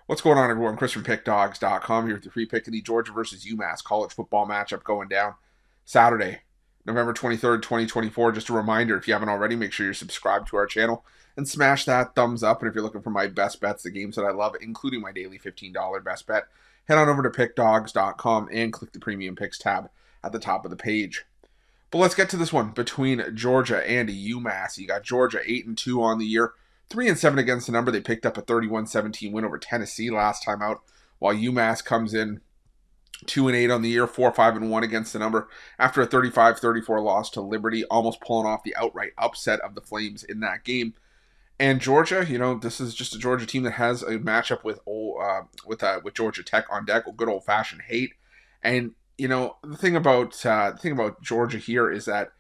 What's going on, everyone? Chris from Pickdawgz.com here with the free pick of the Georgia versus UMass college football matchup going down Saturday, November 23rd, 2024. Just a reminder, if you haven't already, make sure you're subscribed to our channel and smash that thumbs up. And if you're looking for my best bets, the games that I love, including my daily $15 best bet, head on over to Pickdawgz.com and click the Premium Picks tab at the top of the page. But let's get to this one between Georgia and UMass. You got Georgia 8-2 on the year. 3-7 against the number. They picked up a 31-17 win over Tennessee last time out, while UMass comes in 2-8 on the year, 4-5-1 against the number after a 35-34 loss to Liberty, almost pulling off the outright upset of the Flames in that game. And Georgia, this is just a Georgia team that has a matchup with Georgia Tech on deck, good old fashioned hate. And the thing about Georgia here is that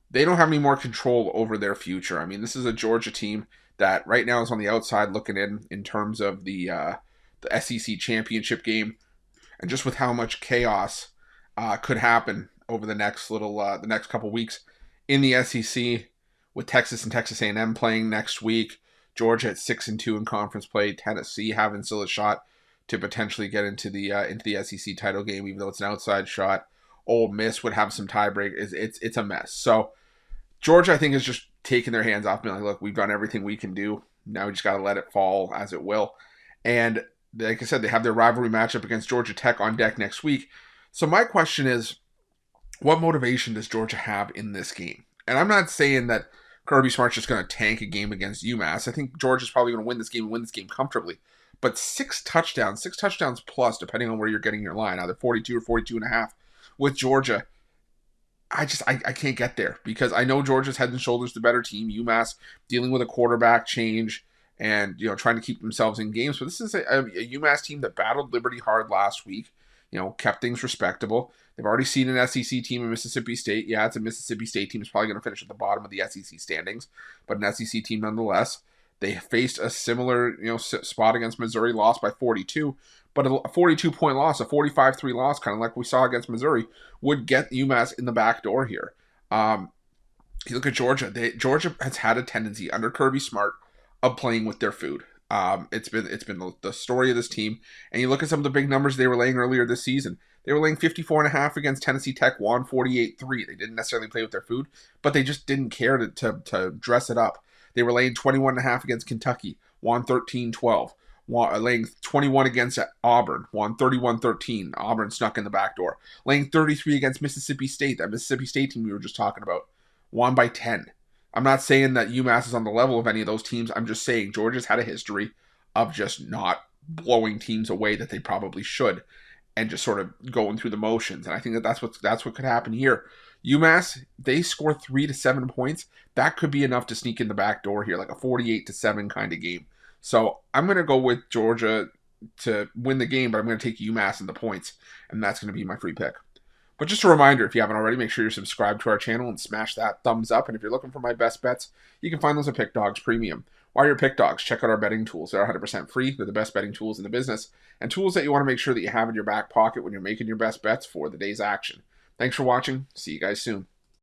they don't have any more control over their future. I mean, this is a Georgia team that right now is on the outside looking in terms of the SEC championship game, and just with how much chaos could happen over the next couple weeks in the SEC, with Texas and Texas A&M playing next week, Georgia at 6-2 in conference play, Tennessee having still a shot to potentially get into the SEC title game, even though it's an outside shot. Ole Miss would have some tiebreak. It's a mess. So Georgia, I think, is just taking their hands off, being like, look, we've done everything we can do. Now we just got to let it fall as it will. And like I said, they have their rivalry matchup against Georgia Tech on deck next week. So my question is, what motivation does Georgia have in this game? And I'm not saying that Kirby Smart's just going to tank a game against UMass. I think Georgia's probably going to win this game and win this game comfortably. But six touchdowns plus, depending on where you're getting your line, either 42 or 42.5 with Georgia, I can't get there, because I know Georgia's head and shoulders the better team. UMass dealing with a quarterback change and trying to keep themselves in games. But this is a UMass team that battled Liberty hard last week. Kept things respectable. They've already seen an SEC team in Mississippi State. Yeah, it's a Mississippi State team. It's probably going to finish at the bottom of the SEC standings, but an SEC team nonetheless. They faced a similar spot against Missouri, lost by 42. But a 42-point loss, a 45-3 loss, kind of like we saw against Missouri, would get UMass in the back door here. You look at Georgia. Georgia has had a tendency under Kirby Smart of playing with their food. It's been the story of this team. And you look at some of the big numbers they were laying earlier this season. They were laying 54.5 against Tennessee Tech, won 48-3. They didn't necessarily play with their food, but they just didn't care to dress it up. They were laying 21.5 against Kentucky, won 13-12. Laying 21 against Auburn, won 31-13. Auburn snuck in the back door. Laying 33 against Mississippi State, that Mississippi State team we were just talking about, won by 10. I'm not saying that UMass is on the level of any of those teams. I'm just saying Georgia's had a history of just not blowing teams away that they probably should, and just sort of going through the motions. And I think that's what could happen here. UMass, they score 3 to 7 points. That could be enough to sneak in the back door here, like a 48-7 kind of game. So I'm going to go with Georgia to win the game, but I'm going to take UMass in the points, and that's going to be my free pick. But just a reminder, if you haven't already, make sure you're subscribed to our channel and smash that thumbs up. And if you're looking for my best bets, you can find those at Pick Dawgz Premium. While you're at Pick Dawgz, check out our betting tools. They're 100% free. They're the best betting tools in the business, and tools that you want to make sure that you have in your back pocket when you're making your best bets for the day's action. Thanks for watching. See you guys soon.